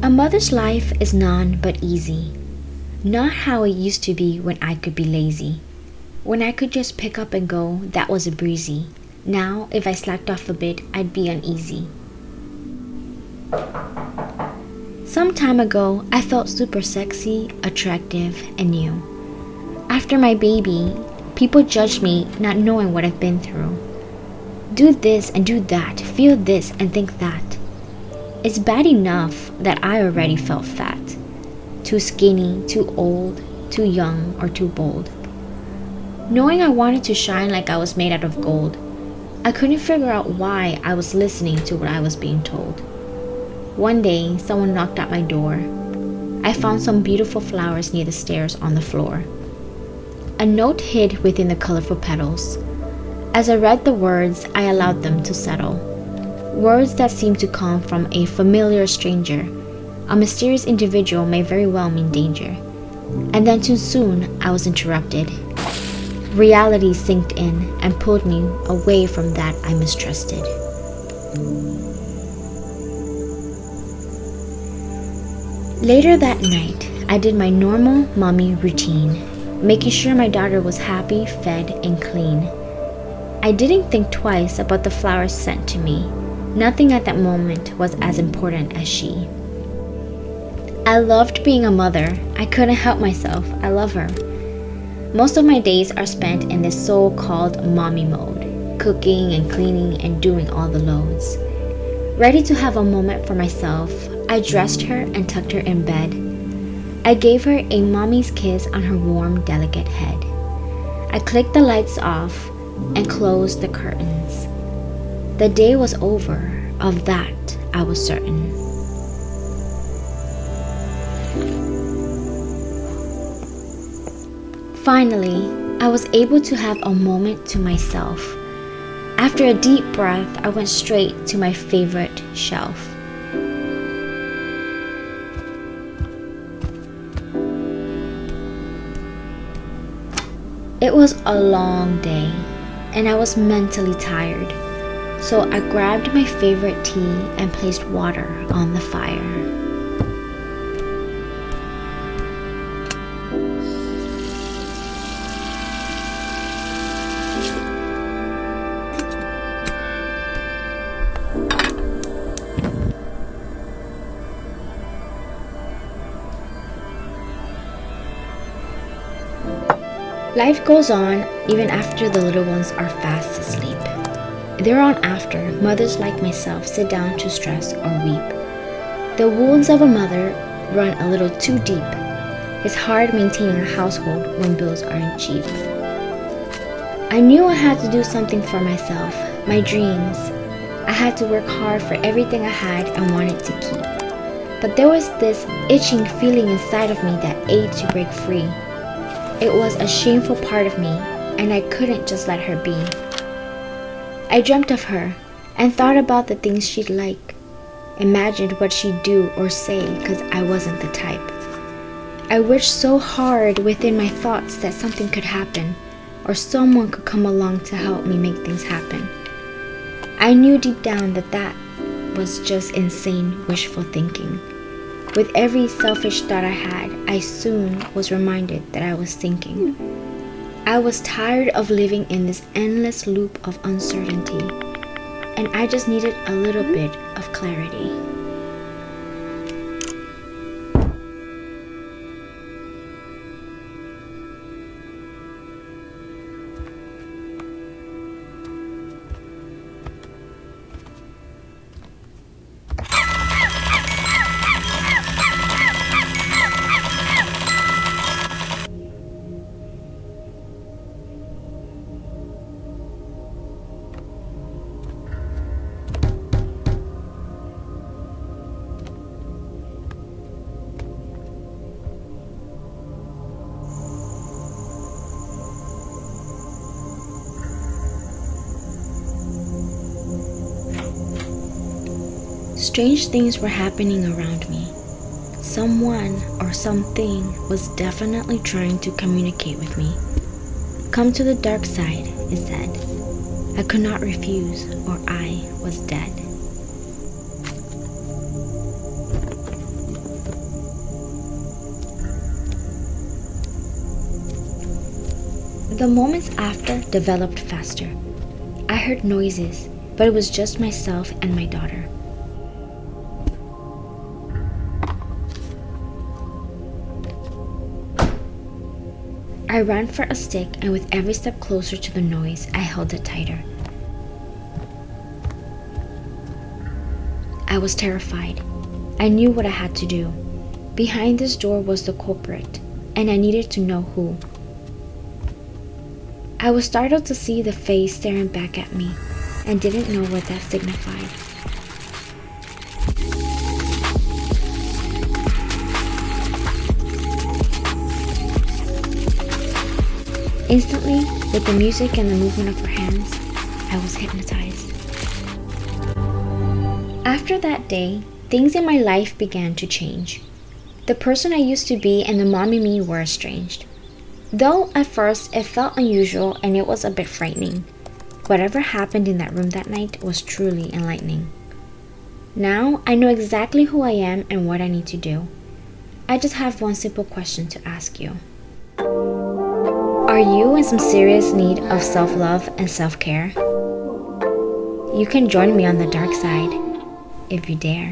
A mother's life is none but easy. Not how it used to be when I could be lazy. When I could just pick up and go, that was a breezy. Now, if I slacked off a bit, I'd be uneasy. Some time ago, I felt super sexy, attractive, and new. After my baby, people judged me not knowing what I've been through. Do this and do that, feel this and think that. It's bad enough that I already felt fat. Too skinny, too old, too young, or too bold. Knowing I wanted to shine like I was made out of gold, I couldn't figure out why I was listening to what I was being told. One day, someone knocked at my door. I found some beautiful flowers near the stairs on the floor. A note hid within the colorful petals. As I read the words, I allowed them to settle. Words that seemed to come from a familiar stranger. A mysterious individual may very well mean danger. And then too soon, I was interrupted. Reality sinked in and pulled me away from that I mistrusted. Later that night, I did my normal mommy routine, making sure my daughter was happy, fed, and clean. I didn't think twice about the flowers sent to me. Nothing at that moment was as important as she. I loved being a mother. I couldn't help myself. I love her. Most of my days are spent in this so-called mommy mode, cooking and cleaning and doing all the loads. Ready to have a moment for myself, I dressed her and tucked her in bed. I gave her a mommy's kiss on her warm, delicate head. I clicked the lights off and closed the curtains. The day was over, of that I was certain. Finally, I was able to have a moment to myself. After a deep breath, I went straight to my favorite shelf. It was a long day, and I was mentally tired, so I grabbed my favorite tea and placed water on the fire. Life goes on even after the little ones are fast asleep. Thereon after, mothers like myself sit down to stress or weep. The wounds of a mother run a little too deep. It's hard maintaining a household when bills aren't cheap. I knew I had to do something for myself, my dreams. I had to work hard for everything I had and wanted to keep. But there was this itching feeling inside of me that ached to break free. It was a shameful part of me, and I couldn't just let her be. I dreamt of her and thought about the things she'd like, imagined what she'd do or say because I wasn't the type. I wished so hard within my thoughts that something could happen or someone could come along to help me make things happen. I knew deep down that that was just insane wishful thinking. With every selfish thought I had, I soon was reminded that I was sinking. I was tired of living in this endless loop of uncertainty, and I just needed a little bit of clarity. Strange things were happening around me. Someone or something was definitely trying to communicate with me. Come to the dark side, it said. I could not refuse, or I was dead. The moments after developed faster. I heard noises, but it was just myself and my daughter. I ran for a stick, and with every step closer to the noise, I held it tighter. I was terrified. I knew what I had to do. Behind this door was the culprit, and I needed to know who. I was startled to see the face staring back at me, and didn't know what that signified. Instantly, with the music and the movement of her hands, I was hypnotized. After that day, things in my life began to change. The person I used to be and the mommy me were estranged. Though at first it felt unusual and it was a bit frightening, whatever happened in that room that night was truly enlightening. Now I know exactly who I am and what I need to do. I just have one simple question to ask you. Are you in some serious need of self-love and self-care? You can join me on the dark side if you dare.